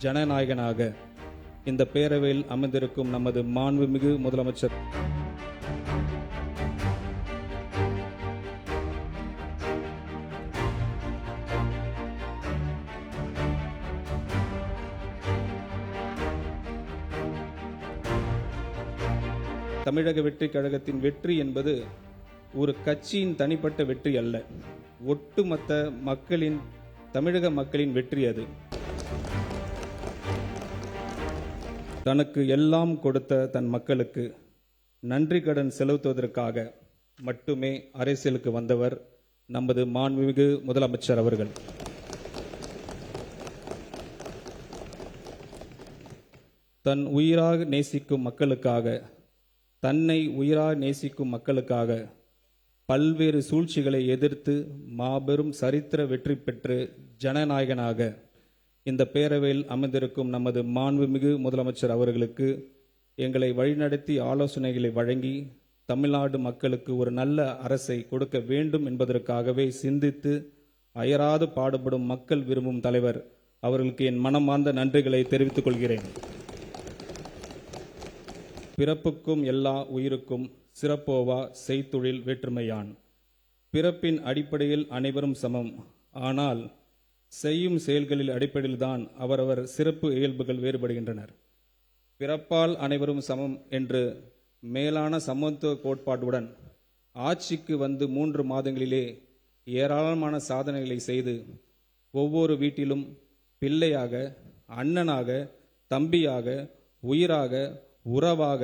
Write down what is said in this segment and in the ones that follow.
ஜனநாயகனாக இந்த பேரவையில் அமர்ந்திருக்கும் நமது மாண்புமிகு முதலமைச்சர் தமிழக வெற்றி கழகத்தின் வெற்றி என்பது ஒரு கட்சியின் தனிப்பட்ட வெற்றி அல்ல, ஒட்டுமொத்த மக்களின், தமிழக மக்களின் வெற்றி. அது தனக்கு எல்லாம் கொடுத்த தன் மக்களுக்கு நன்றி கடன் செலுத்துவதற்காக மட்டுமே அரசியலுக்கு வந்தவர் நமது மாண்புமிகு முதலமைச்சர் அவர்கள். தன் உயிராக நேசிக்கும் மக்களுக்காக, தன்னை உயிராக நேசிக்கும் மக்களுக்காக பல்வேறு சூழ்ச்சிகளை எதிர்த்து மாபெரும் சரித்திர வெற்றி பெற்று ஜனநாயகனாக இந்த பேரவையில் அமர்ந்திருக்கும் நமது மாண்புமிகு முதலமைச்சர் அவர்களுக்கு எங்களை வழிநடத்தி ஆலோசனைகளை வழங்கி தமிழ்நாடு மக்களுக்கு ஒரு நல்ல அரசை கொடுக்க வேண்டும் என்பதற்காகவே சிந்தித்து அயராது பாடுபடும் மக்கள் விரும்பும் தலைவர் அவர்களுக்கு என் மனமார்ந்த நன்றிகளை தெரிவித்துக் கொள்கிறேன். பிறப்புக்கும் எல்லா உயிருக்கும் சிறப்போவா செய்தொழில் வேற்றுமையான். பிறப்பின் அடிப்படையில் அனைவரும் சமம், ஆனால் செய்யும் செயல்களில் அடிப்படையில்தான் அவரவர் சிறப்பு இயல்புகள் வேறுபடுகின்றனர். பிறப்பால் அனைவரும் சமம் என்று மேலான சமத்துவ கோட்பாட்டுடன் ஆட்சிக்கு வந்து 3 மாதங்களிலே ஏராளமான சாதனைகளை செய்து ஒவ்வொரு வீட்டிலும் பிள்ளையாக, அண்ணனாக, தம்பியாக, உயிராக, உறவாக,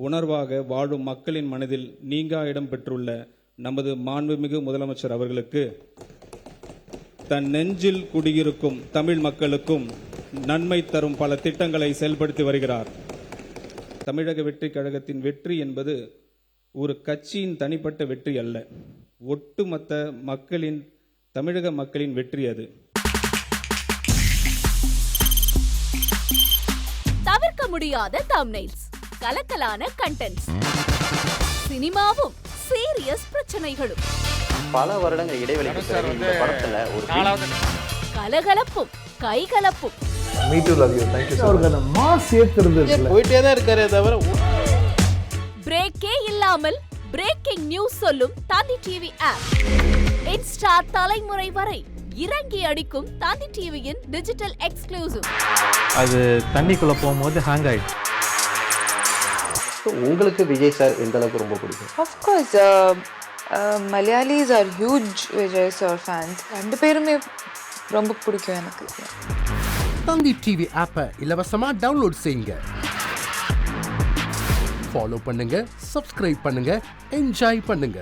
உணர்வாக வாழும் மக்களின் மனதில் நீங்கா இடம் பெற்றுள்ள நமது மாண்புமிகு முதலமைச்சர் அவர்களுக்கு தன் நெஞ்சில் குடியிருக்கும் தமிழ் மக்களுக்கும் நன்மை தரும் பல திட்டங்களை செயல்படுத்தி வருகிறார். தமிழக வெற்றி கழகத்தின் வெற்றி என்பது ஒரு கட்சியின் தனிப்பட்ட வெற்றி அல்ல, ஒட்டுமொத்த மக்களின், தமிழக மக்களின் வெற்றி. அது தவிர்க்க முடியாத தம்ப்நெயில்ஸ், கலக்கலான கண்டென்ட்ஸ், சினிமாவும் சீரியஸ் பிரச்சனைகளும், பல வருடங்கள் இடைவெளிக்கு பிறகு இந்த படத்துல ஒரு கலகலப்பும் கைகலப்பும். Me too, love you. Thank you so much. அவர்களை மாஸ் ஏத்துறது இல்ல, போயிட்டே தான் இருக்காரே தவிர பிரேக்கே இல்லாமல் பிரேக்கிங் நியூஸ் சொல்லும் தந்தி டிவி ஆப். இன்ஸ்டா தலைமுறை வரை இறங்கி அடிக்கும் தந்தி டிவியின் டிஜிட்டல் எக்ஸ்க்ளூசிவ். அது தண்ணிக்குள்ள போகும்போது ஹேங் ஆயிடுச்சு. உங்களுக்கு விஜய் சார் எந்த அளவுக்கு ரொம்ப பிடிக்கும்? Of course, Malayalis are huge Vijay sir fans. ரெண்டு பேருமே ரொம்ப பிடிக்கும் எனக்கு. தந்தி டிவி ஆப்பை இலவசமா டவுன்லோட் செய்யுங்க, ஃபாலோ பண்ணுங்க, சப்ஸ்கிரைப் பண்ணுங்க, என்ஜாய் பண்ணுங்க.